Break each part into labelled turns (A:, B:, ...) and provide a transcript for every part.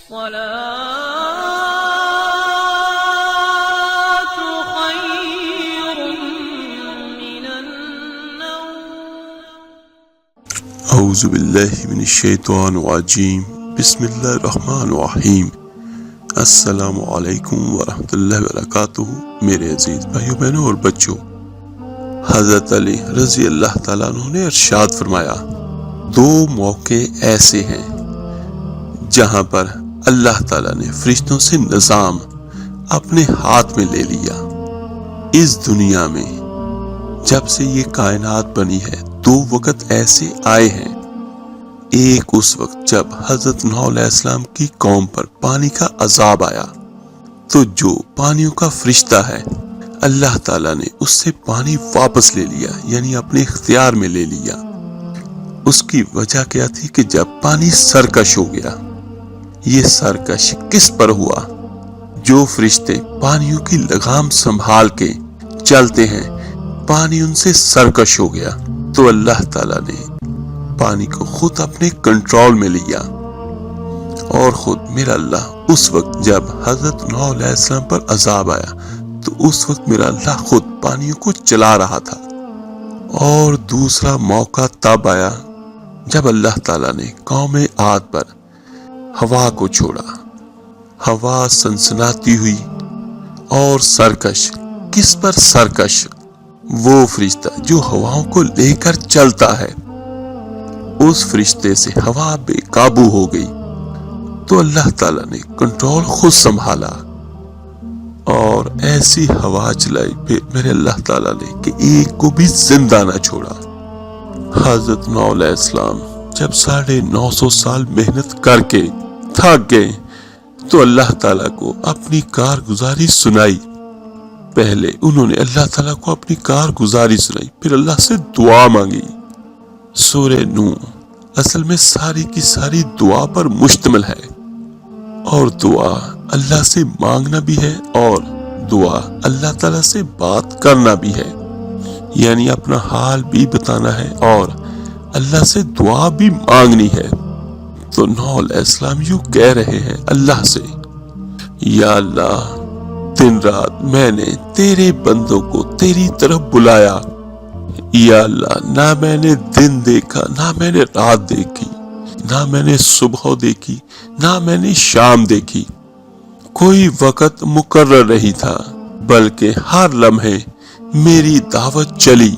A: الصلاة خير من النوم.
B: اعوذ باللہ من الشیطان الرجیم. بسم اللہ الرحمن الرحیم. السلام علیکم ورحمۃ اللہ وبرکاتہ. میرے عزیز بھائیوں بہنوں اور بچوں، حضرت علی رضی اللہ تعالیٰ عنہ نے ارشاد فرمایا، دو موقع ایسے ہیں جہاں پر اللہ تعالیٰ نے فرشتوں سے نظام اپنے ہاتھ میں لے لیا. اس دنیا میں جب سے یہ کائنات بنی ہے، دو وقت ایسے آئے ہیں. ایک اس وقت جب حضرت نوح علیہ السلام کی قوم پر پانی کا عذاب آیا تو جو پانیوں کا فرشتہ ہے اللہ تعالیٰ نے اس سے پانی واپس لے لیا، یعنی اپنے اختیار میں لے لیا. اس کی وجہ کیا تھی کہ جب پانی سرکش ہو گیا. یہ سرکش کس پر ہوا؟ جو فرشتے پانیوں کی لگام سنبھال کے چلتے ہیں، پانی ان سے سرکش ہو گیا تو اللہ تعالیٰ نے پانی کو خود اپنے کنٹرول میں لیا. اور خود میرا اللہ اس وقت جب حضرت نوح علیہ السلام پر عذاب آیا تو اس وقت میرا اللہ خود پانیوں کو چلا رہا تھا. اور دوسرا موقع تب آیا جب اللہ تعالیٰ نے قوم عاد پر ہوا کو چھوڑا. ہوا سنسناتی ہوئی اور سرکش. کس پر سرکش؟ وہ فرشتہ جو ہواؤں کو لے کر چلتا ہے. اس فرشتے سے ہوا بے قابو ہو گئی تو اللہ تعالیٰ نے کنٹرول خود سنبھالا اور ایسی ہوا چلائی پھر میرے اللہ تعالیٰ نے کہ ایک کو بھی زندہ نہ چھوڑا. حضرت نوح علیہ السلام جب 950 سال محنت کر کے تھک گئے تو اللہ تعالیٰ کو اپنی کارگزاری سنائی. پہلے انہوں نے اللہ تعالیٰ کو اپنی کارگزاری سنائی، پھر اللہ سے دعا مانگی. سورہ نوح اصل میں ساری کی ساری دعا پر مشتمل ہے، اور دعا اللہ سے مانگنا بھی ہے اور دعا اللہ تعالیٰ سے بات کرنا بھی ہے، یعنی اپنا حال بھی بتانا ہے اور اللہ سے دعا بھی مانگنی ہے. تو نوح علیہ السلام یوں کہہ رہے ہیں اللہ سے، یا اللہ دن رات میں نے تیرے بندوں کو تیری طرف بلایا. یا اللہ نہ میں نے دن دیکھا، نہ میں نے رات دیکھی، نہ میں نے صبح دیکھی، نہ میں نے شام دیکھی. کوئی وقت مقرر نہیں تھا بلکہ ہر لمحے میری دعوت چلی.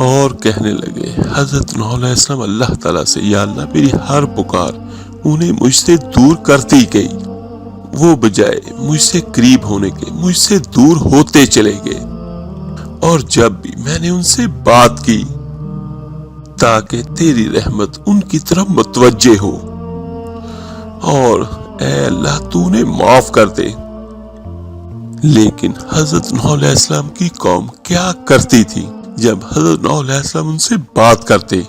B: اور کہنے لگے حضرت نوح علیہ السلام اللہ تعالیٰ سے، یا اللہ میری ہر پکار انہیں مجھ سے دور کرتی گئی. وہ بجائے مجھ سے قریب ہونے کے مجھ سے دور ہوتے چلے گئے. اور جب بھی میں نے ان سے بات کی تاکہ تیری رحمت ان کی طرف متوجہ ہو، اور اے اللہ تو انہیں معاف کر دے. لیکن حضرت نوح علیہ السلام کی قوم کیا کرتی تھی؟ جب حضرت نوح علیہ السلام ان سے بات کرتے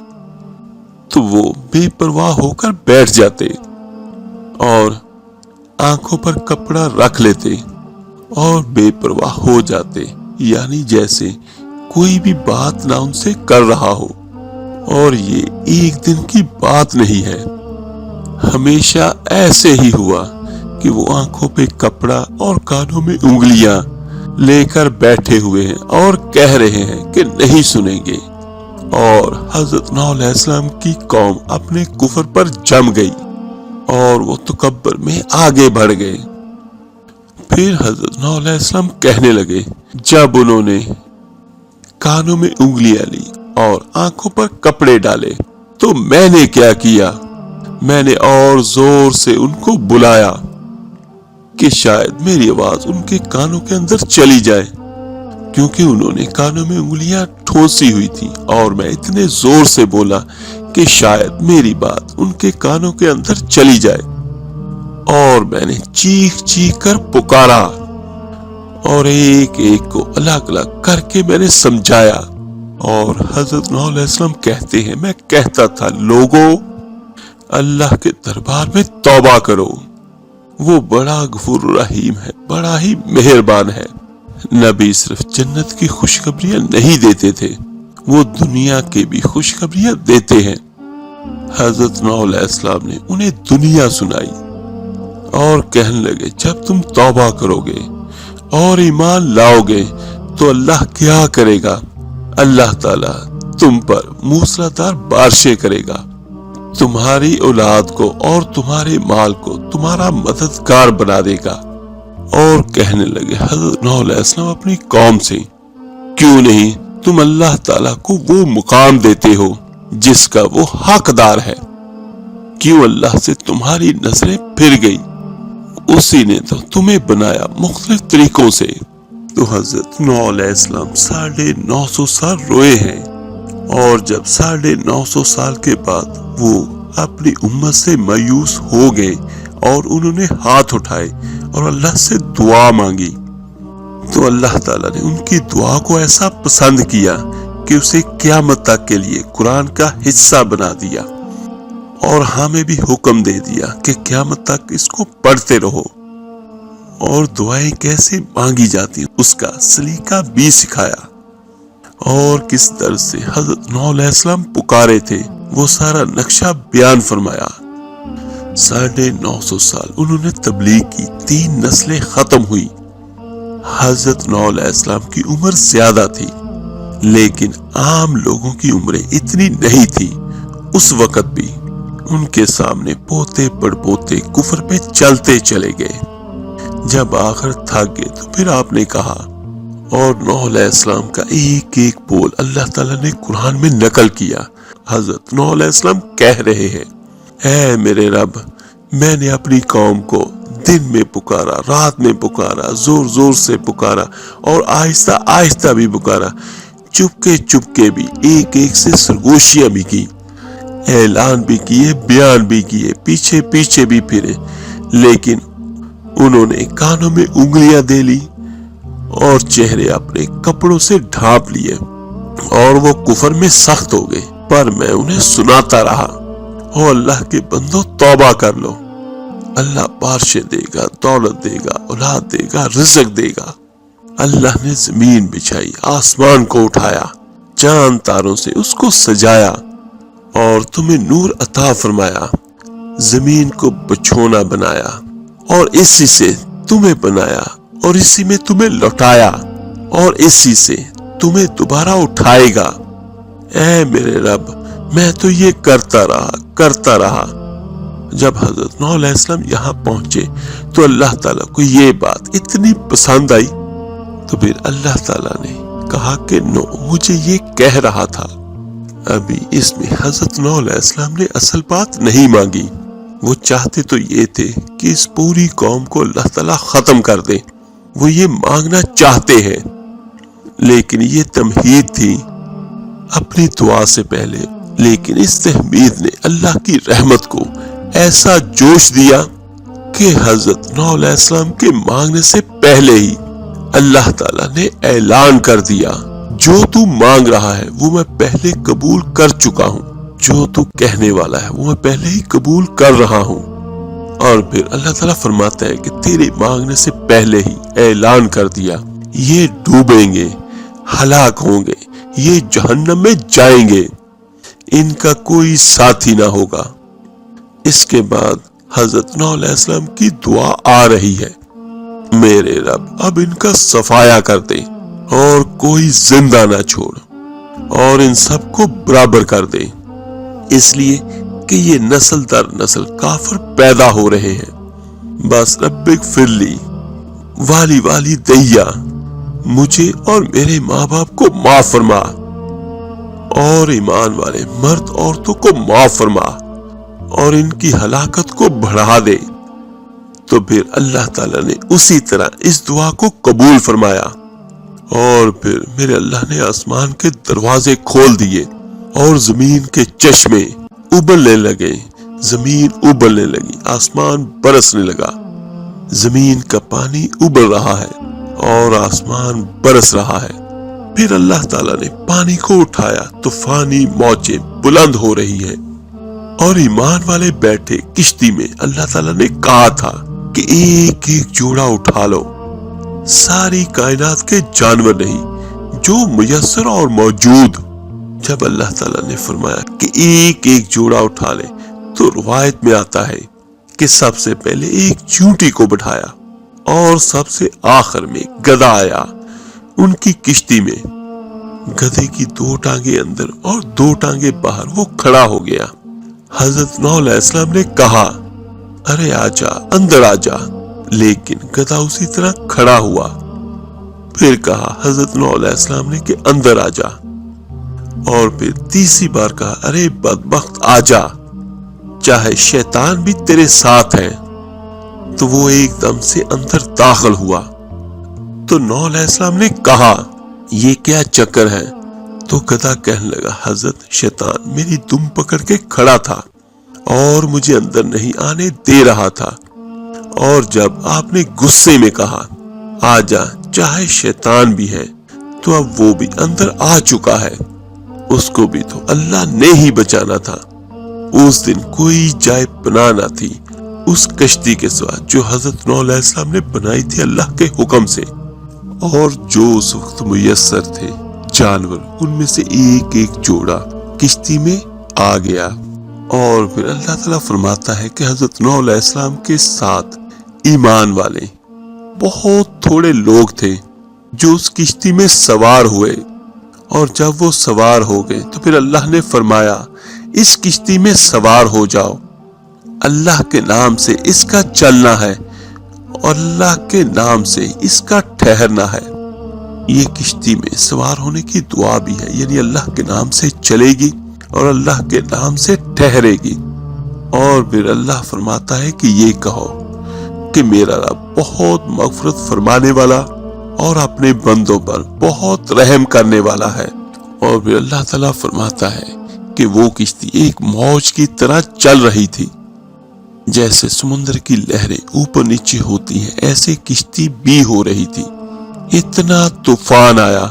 B: تو وہ بے پرواہ ہو کر بیٹھ جاتے اور آنکھوں پر کپڑا رکھ لیتے اور بے پرواہ ہو جاتے، یعنی جیسے کوئی بھی بات نہ ان سے کر رہا ہو. اور یہ ایک دن کی بات نہیں ہے، ہمیشہ ایسے ہی ہوا کہ وہ آنکھوں پہ کپڑا اور کانوں میں انگلیاں لے کر بیٹھے ہوئے ہیں اور کہہ رہے ہیں کہ نہیں سنیں گے. اور حضرت نوح علیہ السلام کی قوم اپنے کفر پر جم گئی اور وہ تکبر میں آگے بڑھ گئے. پھر حضرت نوح علیہ السلام کہنے لگے، جب انہوں نے کانوں میں انگلیاں لی اور آنکھوں پر کپڑے ڈالے تو میں نے کیا کیا؟ میں نے اور زور سے ان کو بلایا کہ شاید میری آواز ان کے کانوں کے اندر چلی جائے، کیونکہ انہوں نے کانوں میں انگلیاں ٹھونسی ہوئی تھی. اور میں اتنے زور سے بولا کہ شاید میری بات ان کے کانوں کے اندر چلی جائے. اور میں نے چیخ چیخ کر پکارا اور ایک ایک کو الگ الگ کر کے میں نے سمجھایا. اور حضرت نوح علیہ السلام کہتے ہیں، میں کہتا تھا لوگوں اللہ کے دربار میں توبہ کرو، وہ بڑا غفور رحیم ہے، بڑا ہی مہربان ہے. نبی صرف جنت کی خوشخبریاں نہیں دیتے تھے، وہ دنیا کی بھی خوشخبریاں دیتے ہیں. حضرت نوح علیہ السلام نے انہیں دنیا سنائی اور کہنے لگے جب تم توبہ کرو گے اور ایمان لاؤ گے تو اللہ کیا کرے گا؟ اللہ تعالیٰ تم پر موسلادھار بارشیں کرے گا، تمہاری اولاد کو اور تمہارے مال کو تمہارا مددگار بنا دے گا۔ اور کہنے لگے حضرت نوح علیہ السلام اپنی قوم سے، کیوں نہیں تم اللہ تعالیٰ کو وہ مقام دیتے ہو جس کا وہ حقدار ہے؟ کیوں اللہ سے تمہاری نظریں پھر گئی؟ اسی نے تو تمہیں بنایا مختلف طریقوں سے۔ تو حضرت نوح علیہ السلام 950 سال روئے ہیں، اور جب 950 سال کے بعد وہ اپنی امت سے مایوس ہو گئے اور انہوں نے ہاتھ اٹھائے اور اللہ سے دعا مانگی، تو اللہ تعالیٰ نے ان کی دعا کو ایسا پسند کیا کہ اسے قیامت تک کے لیے قرآن کا حصہ بنا دیا، اور ہمیں بھی حکم دے دیا کہ قیامت تک اس کو پڑھتے رہو، اور دعائیں کیسے مانگی جاتی ہیں اس کا سلیقہ بھی سکھایا، اور کس طرح سے حضرت نوح علیہ السلام پکارے تھے وہ سارا نقشہ بیان فرمایا۔ 950 سال انہوں نے تبلیغ کی، 3 نسلیں ختم ہوئی۔ حضرت نوح علیہ السلام کی عمر زیادہ تھی، لیکن عام لوگوں کی عمریں اتنی نہیں تھی۔ اس وقت بھی ان کے سامنے پوتے پڑ پوتے کفر پہ چلتے چلے گئے۔ جب آخر تھک گئے تو پھر آپ نے کہا، اور نوح علیہ السلام کا ایک ایک بول اللہ تعالیٰ نے قرآن میں نقل کیا۔ حضرت نوح علیہ السلام کہہ رہے ہیں، اے میرے رب، میں نے اپنی قوم کو دن میں پکارا، رات میں پکارا، زور زور سے پکارا، اور آہستہ آہستہ بھی پکارا، چپکے بھی، ایک ایک سے سرگوشیاں بھی کی، اعلان بھی کیے، بیان بھی کیے، پیچھے پیچھے بھی پھرے، لیکن انہوں نے کانوں میں انگلیاں دے لی اور چہرے اپنے کپڑوں سے ڈھانپ لیے، اور وہ کفر میں سخت ہو گئے۔ پر میں انہیں سناتا رہا، او اللہ کے بندو توبہ کر لو، اللہ بارشیں دے گا، دولت دے گا، اولاد دے گا، رزق دے گا۔ اللہ نے زمین بچھائی، آسمان کو اٹھایا، چاند تاروں سے اس کو سجایا، اور تمہیں نور عطا فرمایا، زمین کو بچھونا بنایا، اور اسی سے تمہیں بنایا، اور اسی میں تمہیں لوٹایا، اور اسی سے تمہیں دوبارہ اٹھائے گا۔ اے میرے رب، میں تو یہ کرتا رہا۔ جب حضرت نوح علیہ السلام یہاں پہنچے تو اللہ تعالیٰ کو یہ بات اتنی پسند آئی، تو پھر اللہ تعالیٰ نے کہا کہ نوح مجھے یہ کہہ رہا تھا۔ ابھی اس میں حضرت نوح علیہ السلام نے اصل بات نہیں مانگی، وہ چاہتے تو یہ تھے کہ اس پوری قوم کو اللہ تعالیٰ ختم کر دے، وہ یہ مانگنا چاہتے ہیں، لیکن یہ تمہید تھی اپنی دعا سے پہلے۔ لیکن اس تحمید نے اللہ کی رحمت کو ایسا جوش دیا کہ حضرت نوح علیہ السلام کے مانگنے سے پہلے ہی اللہ تعالیٰ نے اعلان کر دیا، جو تو مانگ رہا ہے وہ میں پہلے قبول کر چکا ہوں، جو تو کہنے والا ہے وہ میں پہلے ہی قبول کر رہا ہوں۔ اور پھر اللہ تعالیٰ فرماتا ہے کہ تیرے مانگنے سے پہلے ہی اعلان کر دیا، یہ ڈوبیں گے، ہلاک ہوں گے، یہ جہنم میں جائیں گے، ان کا کوئی ساتھی نہ ہوگا۔ اس کے بعد حضرت نوح علیہ السلام کی دعا آ رہی ہے، میرے رب اب ان کا صفایا کر دے اور کوئی زندہ نہ چھوڑ، اور ان سب کو برابر کر دے، اس لیے کہ یہ نسل در نسل کافر پیدا ہو رہے ہیں۔ بس رب اغفر لی والی دیا، مجھے اور میرے ماں باپ کو معاف فرما، اور ایمان والے مرد عورتوں کو معاف فرما، اور ان کی ہلاکت کو بڑھا دے۔ تو پھر اللہ تعالیٰ نے اسی طرح اس دعا کو قبول فرمایا، اور پھر میرے اللہ نے آسمان کے دروازے کھول دیے، اور زمین کے چشمے ابلنے لگے، زمین ابلنے لگی، آسمان برسنے لگا، زمین کا پانی ابل رہا ہے اور آسمان برس رہا ہے۔ پھر اللہ تعالیٰ نے پانی کو اٹھایا، طوفانی موجیں بلند ہو رہی ہیں، اور ایمان والے بیٹھے کشتی میں۔ اللہ تعالیٰ نے کہا تھا کہ ایک ایک جوڑا اٹھا لو، ساری کائنات کے جانور نہیں جو میسر اور موجود۔ جب اللہ تعالیٰ نے فرمایا کہ ایک ایک جوڑا اٹھا لے، تو روایت میں آتا ہے کہ سب سے پہلے ایک چونٹی کو بٹھایا اور سب سے آخر میں گدھا آیا ان کی کشتی میں۔ گدھے کی 2 ٹانگیں اندر اور 2 ٹانگیں باہر وہ کھڑا ہو گیا۔ حضرت نوح علیہ السلام نے کہا ارے آجا اندر آجا، لیکن گدھا اسی طرح کھڑا ہوا۔ پھر کہا حضرت نوح علیہ السلام نے کہ اندر آجا، اور پھر تیسری بار کہا ارے بدبخت آجا، چاہے شیطان بھی تیرے ساتھ ہے۔ تو وہ ایک دم سے اندر داخل ہوا۔ تو نوح علیہ السلام نے کہا یہ کیا چکر ہے؟ تو گدھا کہنے لگا حضرت شیطان میری دم پکڑ کے کھڑا تھا اور مجھے اندر نہیں آنے دے رہا تھا، اور جب آپ نے غصے میں کہا آجا چاہے شیطان بھی ہے، تو اب وہ بھی اندر آ چکا ہے، اس کو بھی تو اللہ نے ہی بچانا تھا۔ اس دن کوئی جائے پناہ نہ تھی اس کشتی کے سوا جو حضرت نوح علیہ السلام نے بنائی تھی اللہ کے حکم سے، اور جو اس وقت میسر تھے جانور ان میں سے ایک ایک جوڑا کشتی میں آ گیا۔ اور پھر اللہ تعالیٰ فرماتا ہے کہ حضرت نوح علیہ السلام کے ساتھ ایمان والے بہت تھوڑے لوگ تھے جو اس کشتی میں سوار ہوئے، اور جب وہ سوار ہو گئے تو پھر اللہ نے فرمایا اس کشتی میں سوار ہو جاؤ، اللہ کے نام سے اس کا چلنا ہے اور اللہ کے نام سے اس کا ٹھہرنا ہے۔ یہ کشتی میں سوار ہونے کی دعا بھی ہے، یعنی اللہ کے نام سے چلے گی اور اللہ کے نام سے ٹھہرے گی۔ اور پھر اللہ فرماتا ہے کہ یہ کہو کہ میرا رب بہت مغفرت فرمانے والا اور اپنے بندوں پر بہت رحم کرنے والا ہے۔ اور پھر اللہ تعالیٰ فرماتا ہے کہ وہ کشتی ایک موج کی طرح چل رہی تھی، جیسے سمندر کی لہریں اوپر نیچے ہوتی ہیں ایسے کشتی بھی ہو رہی تھی۔ اتنا طوفان آیا،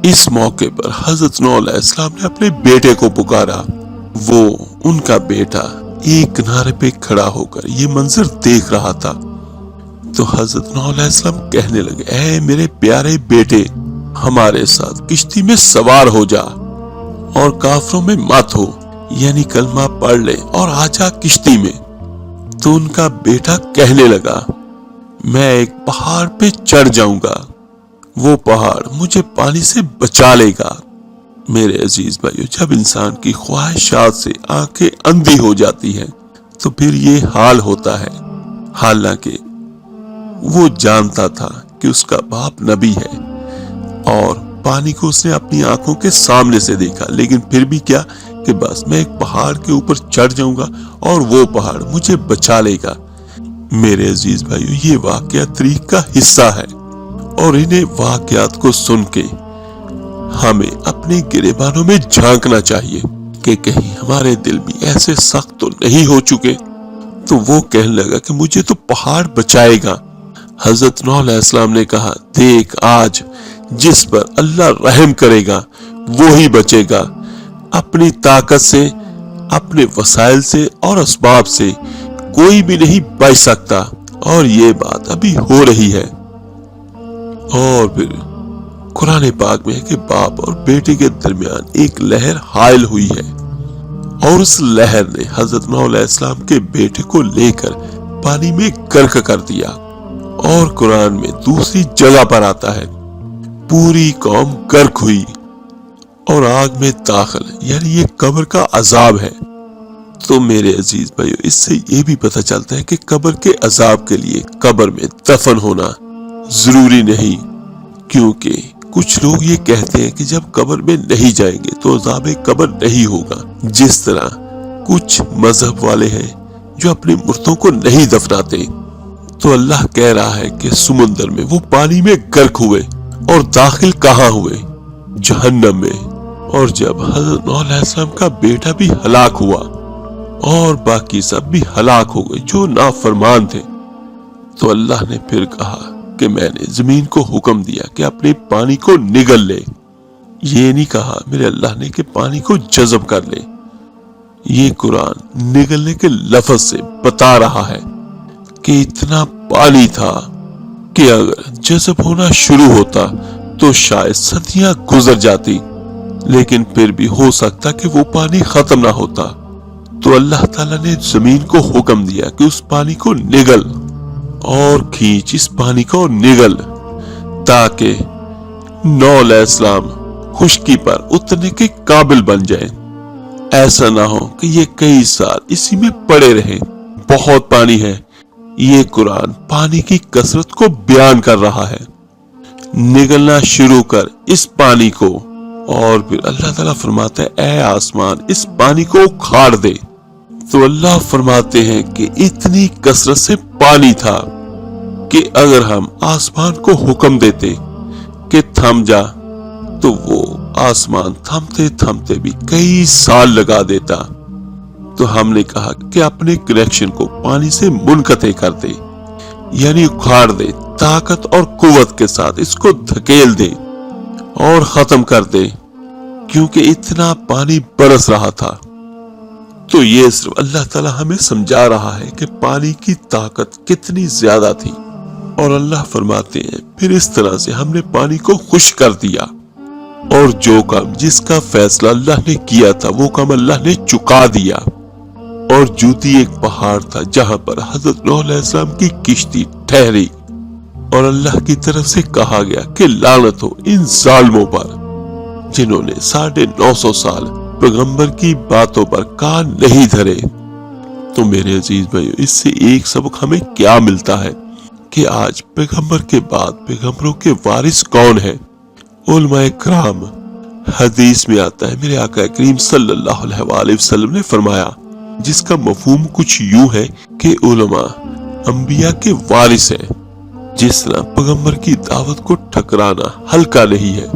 B: اس موقع پر حضرت نوح علیہ السلام نے اپنے بیٹے کو پکارا۔ وہ ان کا بیٹا ایک کنارے پہ کھڑا ہو کر یہ منظر دیکھ رہا تھا۔ تو حضرت نوح علیہ السلام کہنے لگے اے میرے پیارے بیٹے، ہمارے ساتھ کشتی میں سوار ہو جا اور کافروں میں مت ہو، یعنی کلمہ پڑھ لے اور آ جا کشتی میں۔ تو ان کا بیٹا کہنے لگا میں ایک پہاڑ پہ چڑھ جاؤں گا، وہ پہاڑ مجھے پانی سے بچا لے گا۔ میرے عزیز بھائیو، جب انسان کی خواہشات سے آنکھیں اندھی ہو جاتی ہیں تو پھر یہ حال ہوتا ہے۔ حالانکہ وہ جانتا تھا کہ اس کا باپ نبی ہے اور پانی کو اس نے اپنی آنکھوں کے سامنے سے دیکھا، لیکن پھر بھی کیا کہ بس میں ایک پہاڑ کے اوپر چڑھ جاؤں گا اور وہ پہاڑ مجھے بچا لے گا۔ میرے عزیز بھائیو، یہ واقعہ تاریخ کا حصہ ہے، اور انہیں واقعات کو سن کے ہمیں اپنے گریبانوں میں جھانکنا چاہیے کہ کہیں ہمارے دل بھی ایسے سخت تو نہیں ہو چکے۔ تو وہ کہنے لگا کہ مجھے تو پہاڑ بچائے گا۔ حضرت نوح علیہ السلام نے کہا دیکھ آج جس پر اللہ رحم کرے گا وہی بچے گا، اپنی طاقت سے، اپنے وسائل سے اور اسباب سے کوئی بھی نہیں بچ سکتا، اور یہ بات ابھی ہو رہی ہے۔ اور پھر قرآن پاک میں ہے کہ باپ اور بیٹے کے درمیان ایک لہر حائل ہوئی ہے، اور اس لہر نے حضرت نوح علیہ السلام کے بیٹے کو لے کر پانی میں غرق کر دیا۔ اور قرآن میں دوسری جگہ پر آتا ہے پوری قوم غرق ہوئی اور آگ میں داخل، یعنی یہ قبر کا عذاب ہے۔ تو میرے عزیز بھائیو، اس سے یہ بھی پتہ چلتا ہے کہ قبر کے عذاب کے لیے قبر میں دفن ہونا ضروری نہیں، کیونکہ کچھ لوگ یہ کہتے ہیں کہ جب قبر میں نہیں جائیں گے تو عذاب قبر نہیں ہوگا، جس طرح کچھ مذہب والے ہیں جو اپنے مردوں کو نہیں دفناتے۔ تو اللہ کہہ رہا ہے کہ سمندر میں وہ پانی میں غرق ہوئے، اور داخل کہاں ہوئے؟ جہنم میں۔ اور جب حضرت نوح علیہ السلام کا بیٹا بھی ہلاک ہوا اور باقی سب بھی ہلاک ہو گئے جو نافرمان تھے، تو اللہ نے پھر کہا کہ میں نے زمین کو حکم دیا کہ اپنے پانی کو نگل لے۔ یہ نہیں کہا میرے اللہ نے کہ پانی کو جذب کر لے، یہ قرآن نگلنے کے لفظ سے بتا رہا ہے کہ اتنا پانی تھا کہ اگر جذب ہونا شروع ہوتا تو شاید صدیاں گزر جاتی، لیکن پھر بھی ہو سکتا کہ وہ پانی ختم نہ ہوتا۔ تو اللہ تعالیٰ نے زمین کو حکم دیا کہ اس پانی کو نگل اور کھینچ، اس پانی کو نگل، تاکہ نوح علیہ السلام خشکی پر اترنے کے قابل بن جائیں۔ ایسا نہ ہو کہ یہ کئی سال اسی میں پڑے رہے۔ بہت پانی ہے۔ یہ قرآن پانی کی کثرت کو بیان کر رہا ہے۔ نگلنا شروع کر اس پانی کو، اور پھر اللہ تعالیٰ فرماتا ہے اے آسمان اس پانی کو اکھاڑ دے۔ تو اللہ فرماتے ہیں کہ اتنی کثرت سے پانی تھا کہ اگر ہم آسمان کو حکم دیتے کہ تھم جا، تو وہ آسمان تھمتے تھمتے بھی کئی سال لگا دیتا۔ تو ہم نے کہا کہ اپنے کنیکشن کو پانی سے منقطع کر دے، یعنی اکھاڑ دے، طاقت اور قوت کے ساتھ اس کو دھکیل دے اور ختم کر دے، کیونکہ اتنا پانی برس رہا تھا۔ تو یہ صرف اللہ تعالیٰ ہمیں سمجھا رہا ہے کہ پانی کی طاقت کتنی زیادہ تھی۔ اور اللہ فرماتے ہیں پھر اس طرح سے ہم نے پانی کو خشک کر دیا، اور جو کام جس کا فیصلہ اللہ نے کیا تھا وہ کام اللہ نے چکا دیا۔ اور جوتی ایک پہاڑ تھا جہاں پر حضرت نوح علیہ السلام کی کشتی ٹھہری، اور اللہ کی طرف سے کہا گیا کہ لعنت ہو ان ظالموں پر جنہوں نے 950 سال پیغمبر کی باتوں پر کان نہیں دھرے۔ تو میرے عزیز بھائیو، اس سے ایک سبق ہمیں کیا ملتا ہے کہ آج پیغمبر کے بعد پیغمبروں کے وارث کون ہیں؟ علماء کرام۔ حدیث میں آتا ہے میرے آقا کریم صلی اللہ علیہ وآلہ وسلم نے فرمایا، جس کا مفہوم کچھ یوں ہے کہ علماء انبیاء کے وارث ہیں۔ جس طرح پیغمبر کی دعوت کو ٹھکرانا ہلکا نہیں ہے،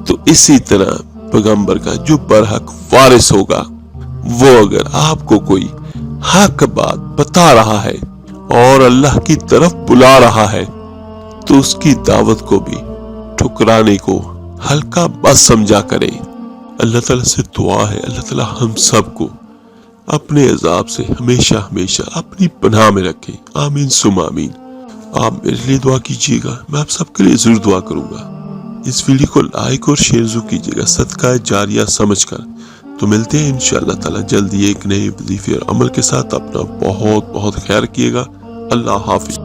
B: تو اسی طرح پیغمبر کا جو برحق وارث ہوگا، وہ اگر آپ کو کوئی حق بات بتا رہا ہے اور اللہ کی طرف بلا رہا ہے، تو اس کی دعوت کو بھی ٹھکرانے کو ہلکا بس سمجھا کرے۔ اللہ تعالیٰ سے دعا ہے اللہ تعالیٰ ہم سب کو اپنے عذاب سے ہمیشہ ہمیشہ اپنی پناہ میں رکھے۔ آمین ثم آمین۔ آپ میرے لیے دعا کیجیے گا، میں آپ سب کے لیے ضرور دعا کروں گا۔ اس ویڈیو کو لائک اور شیئر ضرور کیجیے گا صدقہ جاریہ سمجھ کر۔ تو ملتے ہیں انشاءاللہ تعالیٰ جلدی ایک نئے وظیفے اور عمل کے ساتھ۔ اپنا بہت بہت خیال کیے گا۔ اللہ حافظ۔